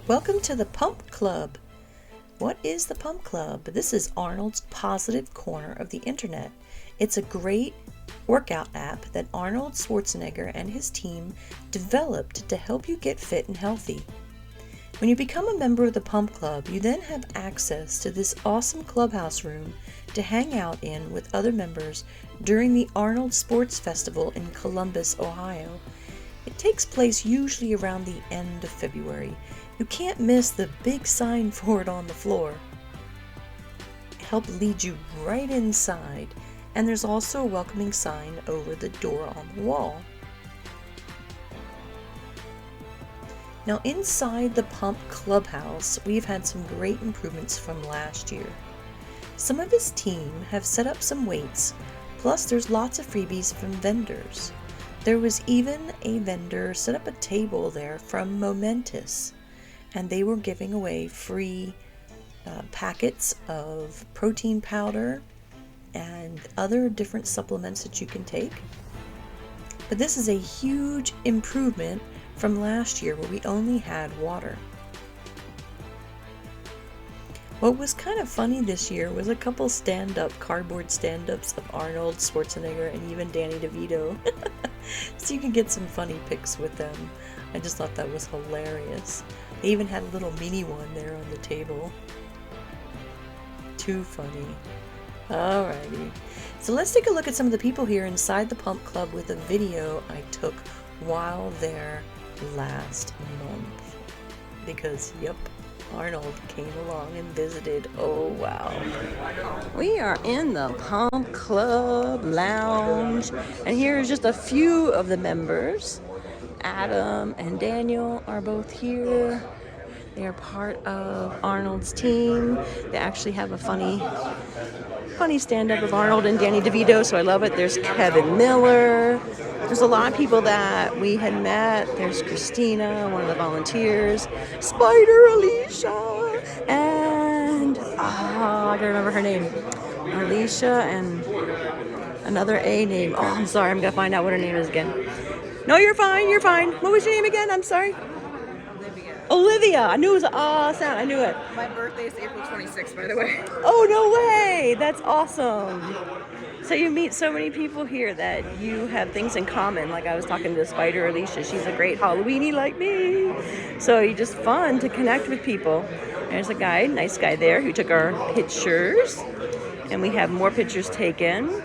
Welcome to the Pump Club. What is the Pump Club? This is Arnold's positive corner of the internet. It's a great workout app that Arnold Schwarzenegger and his team developed to help you get fit and healthy. When you become a member of the Pump Club, you then have access to this awesome clubhouse room to hang out in with other members during the Arnold Sports Festival in Columbus, Ohio. It takes place usually around the end of February. You can't miss the big sign for it on the floor. Help lead you right inside, and there's also a welcoming sign over the door on the wall. Now inside the Pump Clubhouse, we've had some great improvements from last year. Some of his team have set up some weights, plus there's lots of freebies from vendors. There was even a vendor set up a table there from Momentous, and they were giving away free packets of protein powder and other different supplements that you can take. But this is a huge improvement from last year where we only had water. What was kind of funny this year was a couple cardboard stand-ups of Arnold Schwarzenegger and even Danny DeVito. So you can get some funny pics with them. I just thought that was hilarious. They even had a little mini one there on the table. Too funny. Alrighty. So let's take a look at some of the people here inside the Pump Club with a video I took while there last month. Because, yep, Arnold came along and visited. Oh, wow. We are in the Pump Club Lounge, and here's just a few of the members. Adam and Daniel are both here. They are part of Arnold's team. They actually have a funny stand-up of Arnold and Danny DeVito, so I love it. There's Kevin Miller. There's a lot of people that we had met. There's Christina, one of the volunteers, Spider Alicia, and I gotta remember her name. Alicia and another A name. Oh, I'm sorry, I'm gonna find out what her name is again. No, you're fine, you're fine. What was your name again? I'm sorry. Olivia. I knew it was an sound. I knew it. My birthday is April 26th, by the way. Oh, no way. That's awesome. So you meet so many people here that you have things in common. Like I was talking to Spider Alicia. She's a great Halloweenie like me. So it's just fun to connect with people. There's a guy, nice guy there, who took our pictures. And we have more pictures taken.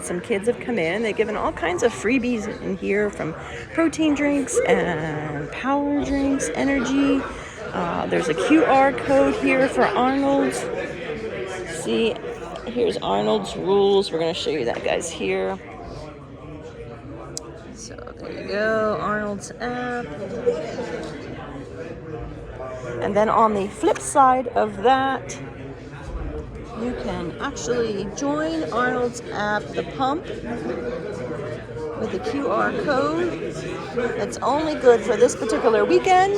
Some kids have come in. They've given all kinds of freebies in here, from protein drinks and power drinks, energy. There's a QR code here for Arnold. See, here's Arnold's rules. We're going to show you that, guys, here. So there you go, Arnold's app. And then on the flip side of that, you can actually join Arnold's app, The Pump, with a QR code. It's only good for this particular weekend.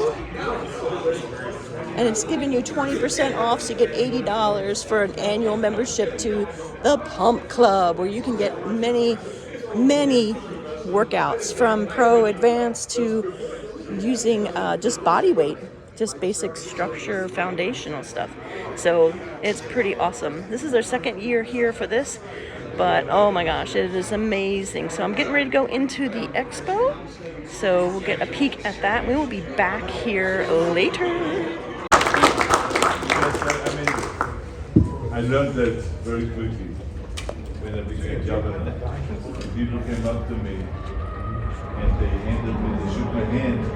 And it's giving you 20% off, so you get $80 for an annual membership to the Pump Club, where you can get many, many workouts, from pro, advanced, to using just body weight. Just basic structure, foundational stuff. So it's pretty awesome. This is our second year here for this, but oh my gosh, it is amazing. So I'm getting ready to go into the expo, so we'll get a peek at that. We will be back here later. I learned that very quickly when I became governor. People came up to me and they shook my hand.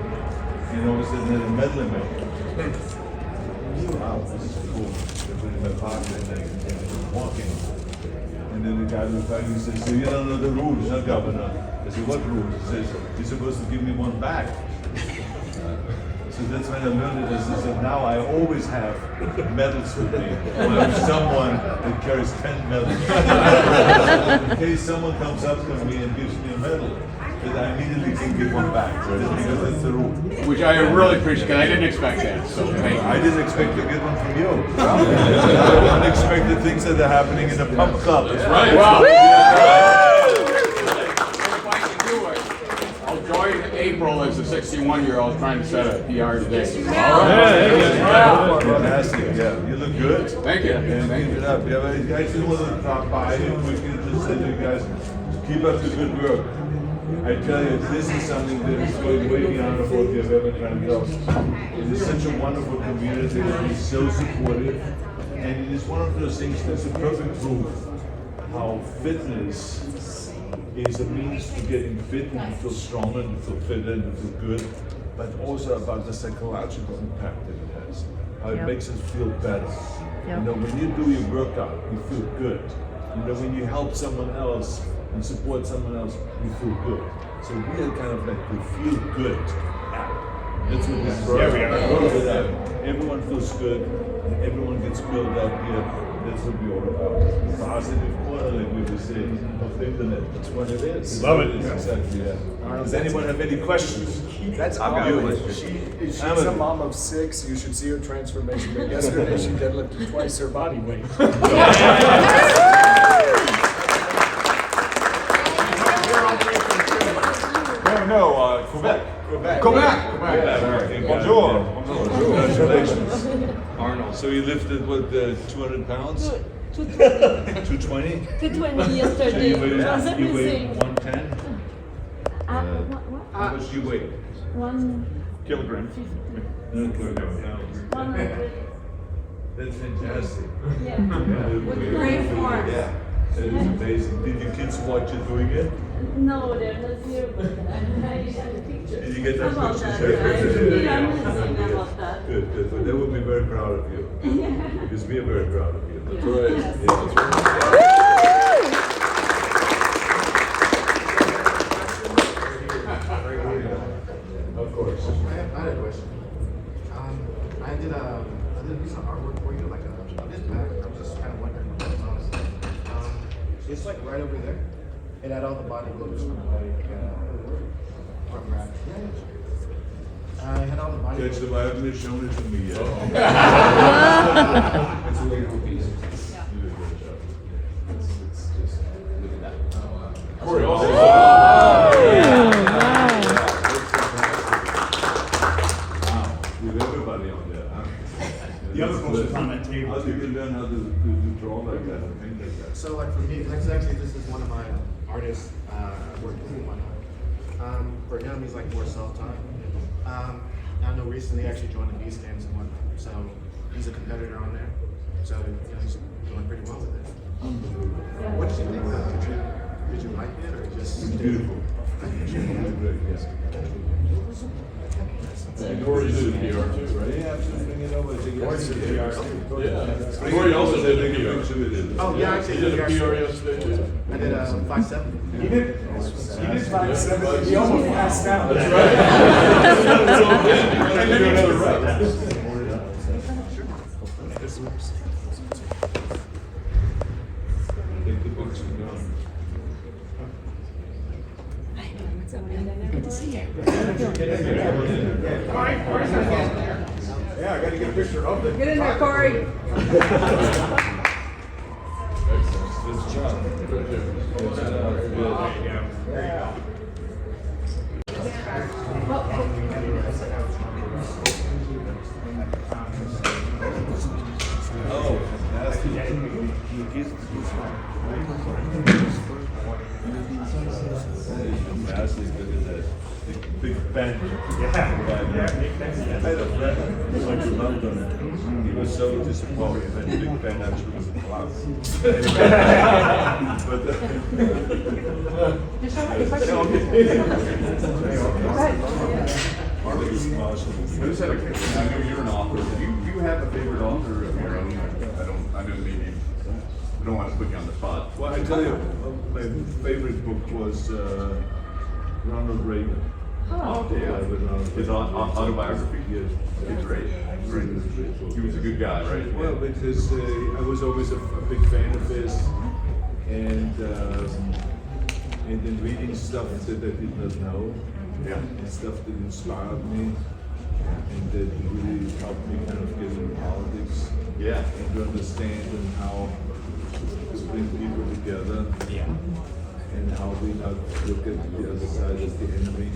And all of a sudden, there's a medal in my hand. Wow, this is cool. They put it in my pocket and I'm walking. And then the guy was finally says, so you don't know the rules, huh, Governor? I said, what rules? He says, you're supposed to give me one back. So that's when I learned it. So now I always have medals with me. Or I'm someone that carries 10 medals. In case someone comes up to me and gives me a medal, that I immediately can give one back, just because that's the rule. Which I really appreciate, because I didn't expect that, so thank you. I didn't expect to get one from you. Unexpected things that are happening in the Pump Club. That's right. Well, if I can do it, I'll join April as the 61-year-old trying to set a PR today. Fantastic, yeah. You look good. Thank you. And Thank keep you. it up. Yeah, but I just want to drop by and quickly just say to you guys, keep up the good work. I tell you, this is something that is going way beyond what you've ever dreamt of. It is such a wonderful community that is so supportive. And it is one of those things that's a perfect proof how fitness is a means to getting fit and to feel stronger and to feel fitter and to feel good, but also about the psychological impact that it has. How it makes us feel better. You know, when you do your workout, you feel good. You know, when you help someone else and support someone else, you feel good. So we are kind of like the feel good app. That's what this is. Yeah, we are. Everyone feels good, and everyone gets built up here. That's what we're all about. The positive corner, like we were saying, of the internet. That's what it is. Love it. Exactly, yeah. Does anyone have any questions? That's I've got awesome. you. She's a mom of 6. You should see her transformation. But yesterday she deadlifted twice her body weight. No, Quebec. Quebec. Bonjour. Congratulations. Arnold. So you lifted, what, 200 pounds? 220? 220 yesterday. So you weigh It was amazing. 110? How much do you weigh? 150. Kilograms. No, kilograms. 100. That's fantastic. Yeah. With great form. Yeah, that is amazing. Did your kids watch you doing it? No, they're not here, but I have pictures. Did you get that About picture? that, yeah. Yeah, I'm amazing about that. Good, good. Well, they will be very proud of you. Because we are very proud of you. That's Yeah. right. Yes. Yeah, that's right. Of course. I had a question. I did a piece of artwork for you, like a this back. I'm just kind of wondering what it was. It's like right over there. It had all the bodybuilders from Rap. I had all the Judge, bodybuilders. the Bible has shown it to me yet. It's a wonderful piece. You did a great job. It's just, look at that. Corey, also. Wow. With everybody on there, huh? The other folks are on that table. How did you learn how to draw like that and paint like that? So like for me, like actually this is one of my artists working with one. For him, he's like more self-taught. I know recently he actually joined the beast games and whatnot. So he's a competitor on there. So you know, he's doing pretty well with it. What did you think? Did you like it or just? It's beautiful. Yes. And Corey did a PR too, right? Yeah, absolutely. Bring it over. Yeah. Corey also did a PR. Oh yeah, actually He did a PR yesterday too. I did 5'7". He did 5'7". He almost passed out. That's right. So then you gotta do another rep. Take the picture down. Yeah, I got to get a picture of it. Get in there, Corey. Good job. Good job. Oh, fantastic. Fantastic. Look at that. Big Ben. I had a friend who went to London. He was so disappointed when Big Ben actually was in class. I just had a question. I know you're an author. Do you have a favorite author of your own? I know maybe I don't want to put you on the spot. Well, I tell you, my favorite book was Ronald Reagan. Oh, yeah. His autobiography. Yes. It's great. Great. He was a good guy, right? Well, because I was always a big fan of his, and then reading stuff that I did not know, Yeah. and stuff that inspired me, and that really helped me kind of get into politics, Yeah. and to understand and how to bring people together. Yeah. and how we not look at the other side as the enemy.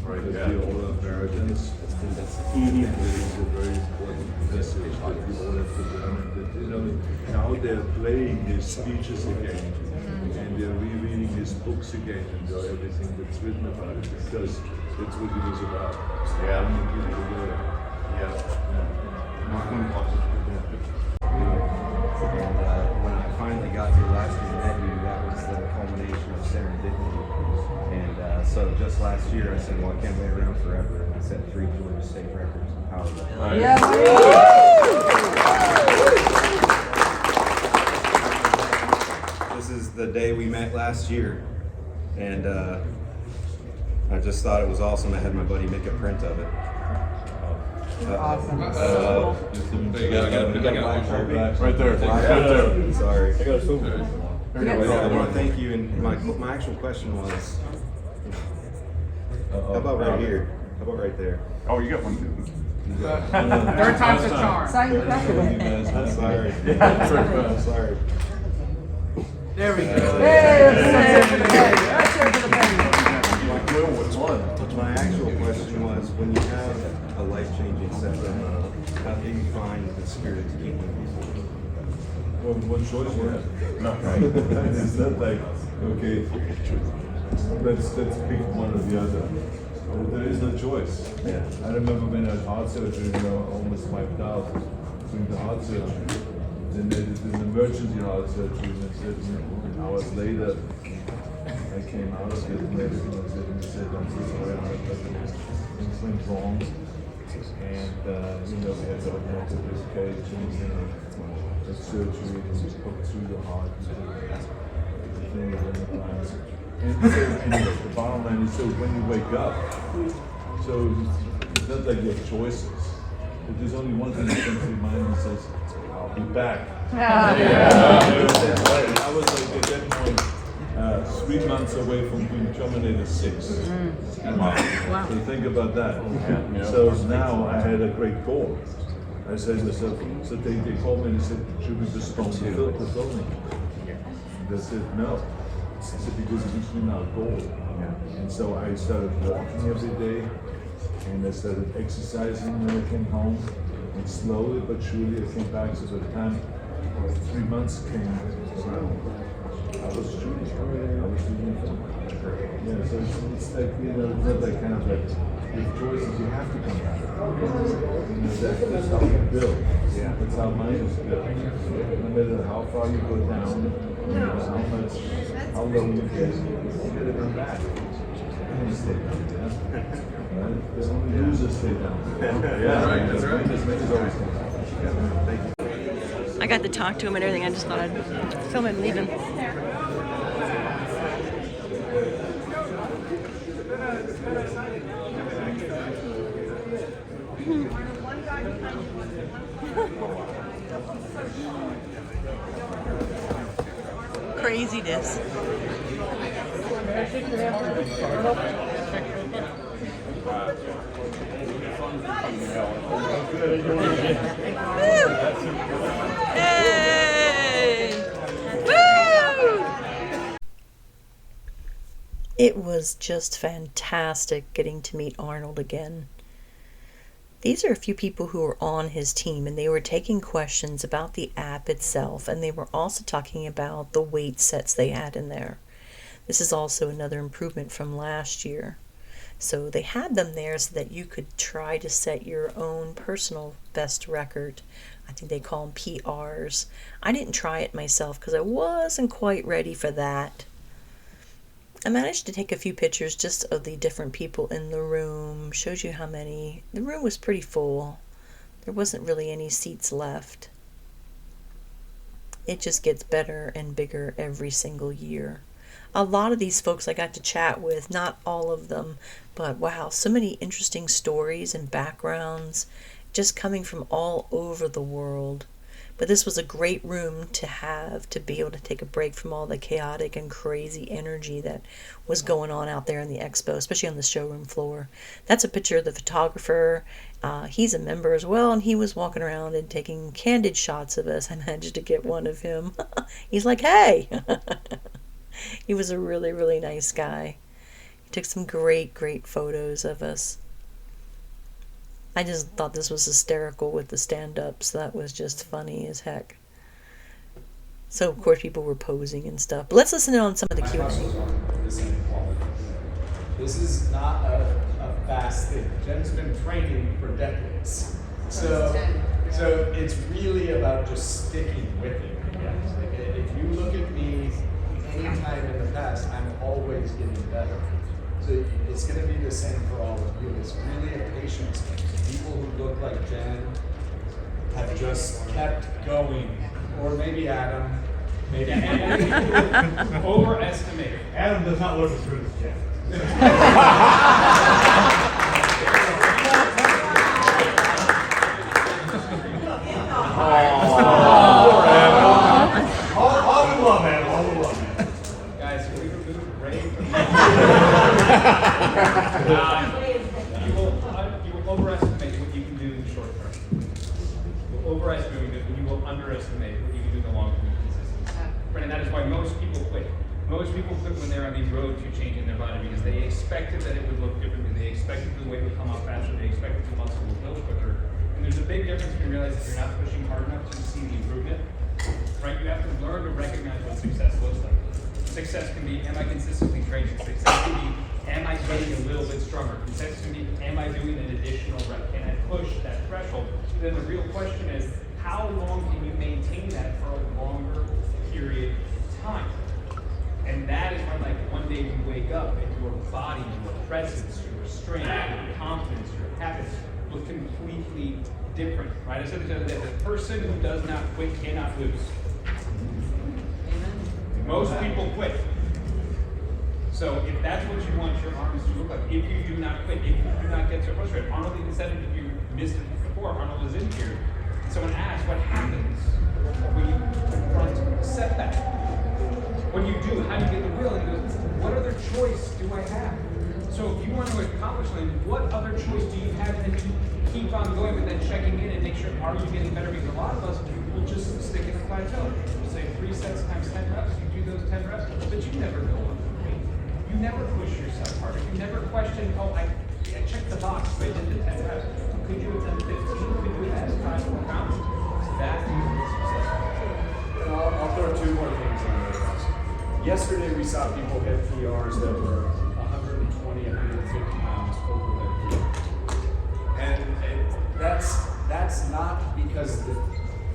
Right, because we all are Americans. And it is a very important message that we all have to learn. That, you know, now they're playing his speeches again, and they're rereading his books again, and everything that's written about it, because that's what it is about. Yeah. Bringing people together. And when I finally got here last year and met you, that was the culmination of serendipity. And so just last year, I said, well, I can't wait around forever. And I set 3 Georgia State records in power. This is the day we met last year. And I just thought it was awesome. I had my buddy make a print of it. Awesome. I got Right there. Sorry. I got a silver. Anyway, I want to thank you. And my actual question was, how about right here? How about right there? Oh, you got one too. Third time's a charm. I'm sorry. I'm sorry. There we go. My actual question was, when you have a life-changing setback, how do you find the spirit to keep moving forward? Well, what choice you have? No. It's not like, okay, let's pick one or the other. There is no choice. Yeah. I remember when I had heart surgery, you know, almost wiped out doing the heart surgery. Then they did an emergency heart surgery, and they said, hours later, I came out of it, and everything was good, and they said, I'm so sorry, things went wrong. And, you know, we had to open up the rib cage, and, you know, the surgery, and just put through the heart, everything was in the plan. And so, anyway, the bottom line is, so when you wake up, so it's not like you have choices. But there's only one thing that comes to your mind that says, I'll be back. I was like at that point 3 months away from being Terminator 6. Wow. So think about that. So now I had a great goal. I said to myself, so they called me and they said, should we postpone the filming? They said, no. I said, because it's reaching our goal. And so I started walking every day, and I started exercising when I came home, and slowly but surely I came back. So by the time 3 months came around, I was shooting. I was shooting film. Yeah, so it's like, you know, it's not like kind of like, with choices, you have to come back. You know, that's how you build. Yeah. That's how mine is built. No matter how far you go down, no matter how low you get, you gotta come back. You stay down, yeah? Right? There's only losers stay down. Yeah, right, that's right. Winners always come back. Yeah. Thank you. I got to talk to him and everything. I just thought I'd film him leaving. Craziness. Hey! Woo! It was just fantastic getting to meet Arnold again. These are a few people who were on his team, and they were taking questions about the app itself, and they were also talking about the weight sets they had in there. This is also another improvement from last year. So they had them there so that you could try to set your own personal best record. I think they call them PRs. I didn't try it myself because I wasn't quite ready for that. I managed to take a few pictures just of the different people in the room. Shows you how many. The room was pretty full. There wasn't really any seats left. It just gets better and bigger every single year. A lot of these folks I got to chat with, not all of them, but wow, so many interesting stories and backgrounds just coming from all over the world. But this was a great room to have, to be able to take a break from all the chaotic and crazy energy that was going on out there in the expo, especially on the showroom floor. That's a picture of the photographer. He's a member as well, and he was walking around and taking candid shots of us. I managed to get one of him. He's like, hey! He was a really, really nice guy. He took some great, great photos of us. I just thought this was hysterical with the stand-ups. That was just funny as heck. So, of course, people were posing and stuff. But let's listen in on some of the Q&A. This is not a fast thing. Jen's been training for decades. So it's really about just sticking with it. Yes. Like, if you look at me any time in the past, I'm always getting better. So it's going to be the same for all of you. It's really a patience thing. People who look like Jen have just kept going. Or maybe Adam. Maybe Overestimated. Adam does not look as good as Jen. All the love, Adam. All the love, man. Guys, can we remove Ray from you will overestimate what you can do in the short term. You will overestimate it, and you will underestimate what you can do in the long term. And that is why most people quit. Most people quit when they're on the road to changing their body because they expected that it would look differently. They expected the weight would come off faster. They expected the muscle would build quicker. And there's a big difference when you realize that you're not pushing hard enough to see the improvement. Right? You have to learn to recognize what success looks like. Success can be, am I consistently training? Success can be, am I getting a little bit stronger? Success can be, am I doing an additional rep? Can I push that threshold? Then the real question is, how long can you maintain that for a longer period of time? And that is when, like, one day you wake up and your body, your presence, your strength, your confidence, your habits look completely different, right? I said the other day, the person who does not quit cannot lose. Most people quit. So if that's what you want your arms to look like, if you do not quit, if you do not get so frustrated, Arnold even said it, if you missed it before, Arnold was in here. And someone asked, what happens when you confront a setback? When you do, how do you get the will? And he goes, what other choice do I have? So if you want to accomplish something, what other choice do you have? And you keep on going, but then checking in and make sure, are you getting better? Because a lot of us will just stick in a plateau. We'll say 3 sets times 10 reps. You do those 10 reps, but you never go up the weight. You never push yourself harder. You never question, oh, I checked the box, but I did the 10 reps. Could you have done 15? Could you have added 5 more pounds? That is success. I'll throw 2 more things in there. Yesterday we saw people hit PRs that were 120, 150 pounds over their peak. And that's not because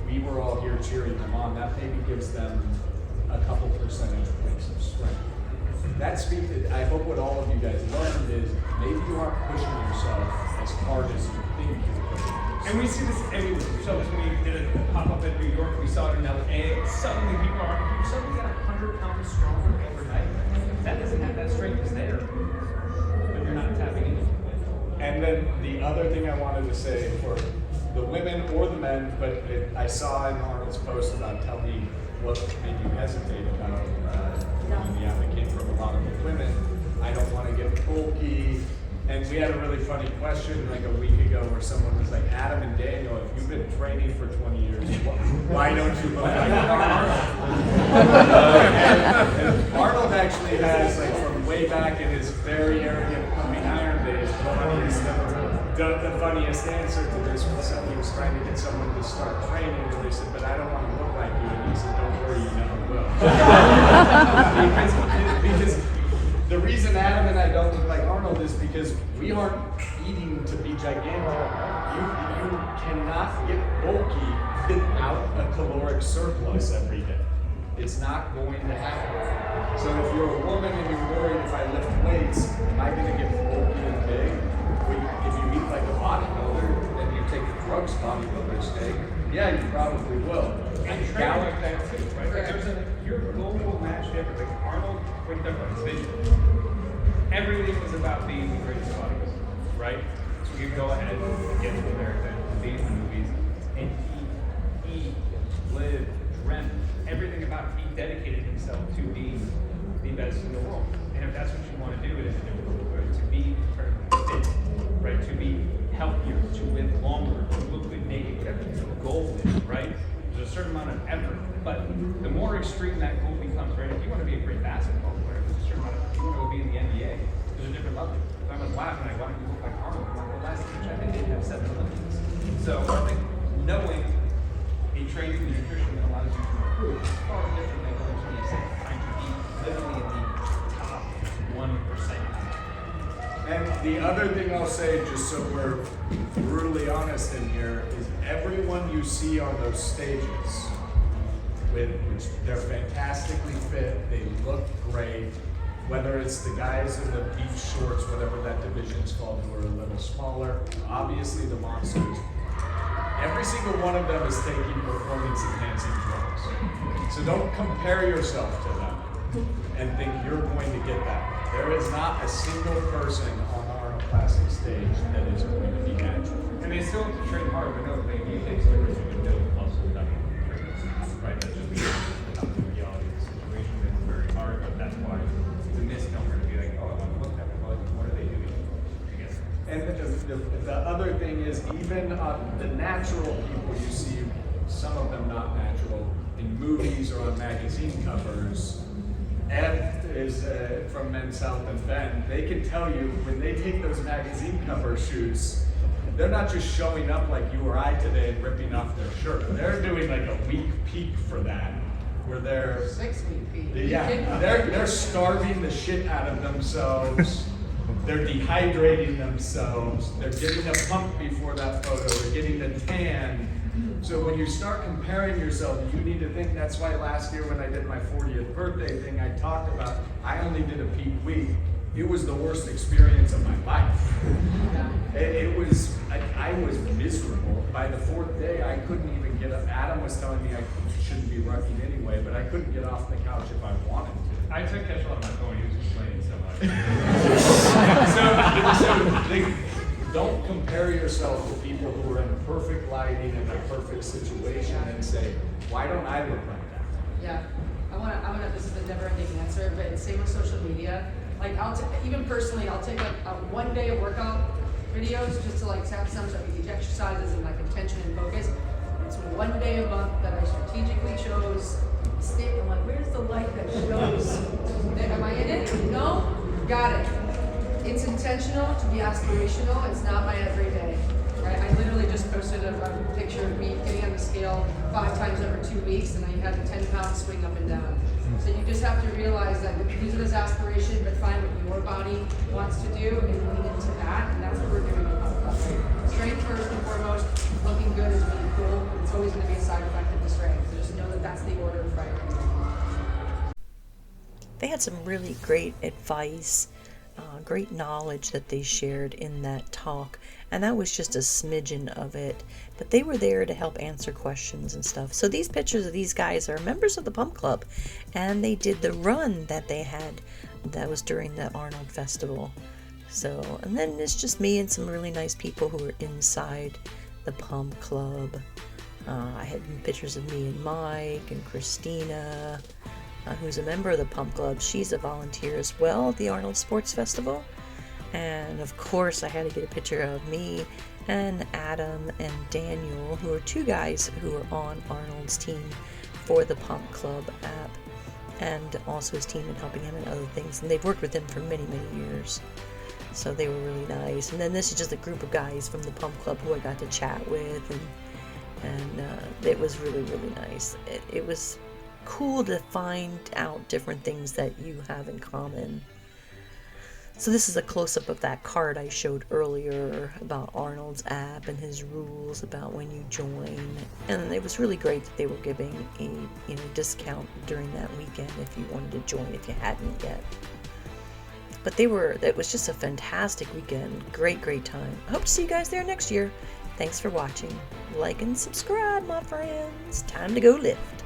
we were all here cheering them on. That maybe gives them a couple percentage points of strength. That speaks, I hope what all of you guys learned is maybe you aren't pushing yourself as hard as you think you're pushing yourself. And we see this everywhere. We saw this when we did a pop-up in New York. We saw it in LA. Suddenly people suddenly got 100 pounds stronger overnight. That doesn't have that strength is there, but you're not tapping into it. And then the other thing I wanted to say for the women or the men, but I saw in Arnold's post about tell me what made you hesitate about being the advocate from a lot of the women. I don't want to get bulky. And we had a really funny question like a week ago where someone was like, Adam and Daniel, if you've been training for 20 years, why don't you look like Arnold? And Arnold actually has, like, from way back in his very arrogant pumping iron days, the funniest answer to this was he was trying to get someone to start training, and they said, but I don't want to look like you. And he said, don't worry, you never will. because the reason Adam and I don't look like Arnold is because we aren't eating to be gigantic. You cannot get bulky without a caloric surplus every day. It's not going to happen. So if you're a woman and you're worried if I lift weights, am I going to get bulky and big? If you eat like a bodybuilder and you take the drugs bodybuilders take, yeah, you probably will. And train like that too, right? Like your global match difference. Like Arnold, with his vision, everything was about being the greatest bodybuilder, right? So you go ahead and get to America, be in the movies, and eat, live, dream, everything about it. He dedicated himself to being the best in the world. And if that's what you want to do, it is a difficult way to be fit, right? To be healthier, to live longer, to look good naked, whatever your goal is, right? There's a certain amount of effort But the more extreme that goal becomes, right? If you want to be a great basketball player, there's a certain amount of, if you want to be in the NBA, there's a different level. If I was laughing, why don't you look like Arnold? Well, last year, I think they have 7 Olympics. So I think knowing a training and nutrition that allows you to improve is far different than going to the same trying to be literally in the top 1%. And the other thing I'll say, just so we're brutally honest in here, is everyone you see on those stages, which they're fantastically fit, they look great, whether it's the guys in the beach shorts, whatever that division's called, who are a little smaller, obviously the monsters, every single one of them is taking performance enhancing drugs. So don't compare yourself to them and think you're going to get that. There is not a single person on the Arnold Classic stage that is going to be natural. And they still have to train hard, but no, they take steroids to build muscle without training. Right? That's just the reality of the situation. It's very hard, but that's why it's a misnomer to be like, oh, I want to look at it. Well, what are they doing together? And the other thing is, even the natural people you see, some of them not natural, in movies or on magazine covers, Ed is from Men's Health and Ben, they can tell you when they take those magazine cover shoots, they're not just showing up like you or I today and ripping off their shirt. They're doing like a week peak for that, where they're 6-week peak. yeah, they're starving the shit out of themselves. They're dehydrating themselves. They're getting a pump before that photo. They're getting a tan. So when you start comparing yourself, you need to think, that's why last year when I did my 40th birthday thing, I talked about, I only did a peak week. It was the worst experience of my life. It was, I was miserable. By the 4th day, I couldn't even get up. Adam was telling me I shouldn't be rucking anyway, but I couldn't get off the couch if I wanted to. I took Kesh on my phone, he was complaining so much. so don't compare yourself to people who are in perfect lighting and a perfect situation and say, why don't I look like that? Yeah, I wanna. This is a never-ending answer, but same with social media. Like even personally, I'll take a 1 day of workout videos just to like have some sort of exercises and like intention and focus. It's 1 day a month that I strategically chose. I'm like, where's the light that shows? Am I in it? No? Got it. It's intentional to be aspirational. It's not my everyday. Right? I literally just posted a picture of me getting on the scale 5 times over 2 weeks, and I had a 10-pound swing up and down. So you just have to realize that use it as aspiration, but find what your body wants to do and lean into that, and that's what we're doing with Club. Strength first and foremost. Looking good is really cool, but it's always going to be a side effect of the strength. So just know that that's the order of priority. They had some really great advice, great knowledge that they shared in that talk, and that was just a smidgen of it, but they were there to help answer questions and stuff. So these pictures of these guys are members of the Pump Club, and they did the run that they had that was during the Arnold Festival. So, and then it's just me and some really nice people who were inside the Pump Club. I had pictures of me and Mike and Christina, who's a member of the Pump Club. She's a volunteer as well at the Arnold Sports Festival. And of course I had to get a picture of me and Adam and Daniel, who are 2 guys who are on Arnold's team for the Pump Club app, and also his team in helping him in other things. And they've worked with him for many, many years. So they were really nice. And then this is just a group of guys from the Pump Club who I got to chat with, and it was really, really nice. It was cool to find out different things that you have in common. So this is a close-up of that card I showed earlier about Arnold's app and his rules about when you join. And it was really great that they were giving a discount during that weekend if you wanted to join if you hadn't yet. But it was just a fantastic weekend. Great time. I hope to see you guys there next year. Thanks for watching. Like and subscribe, my friends. Time to go lift.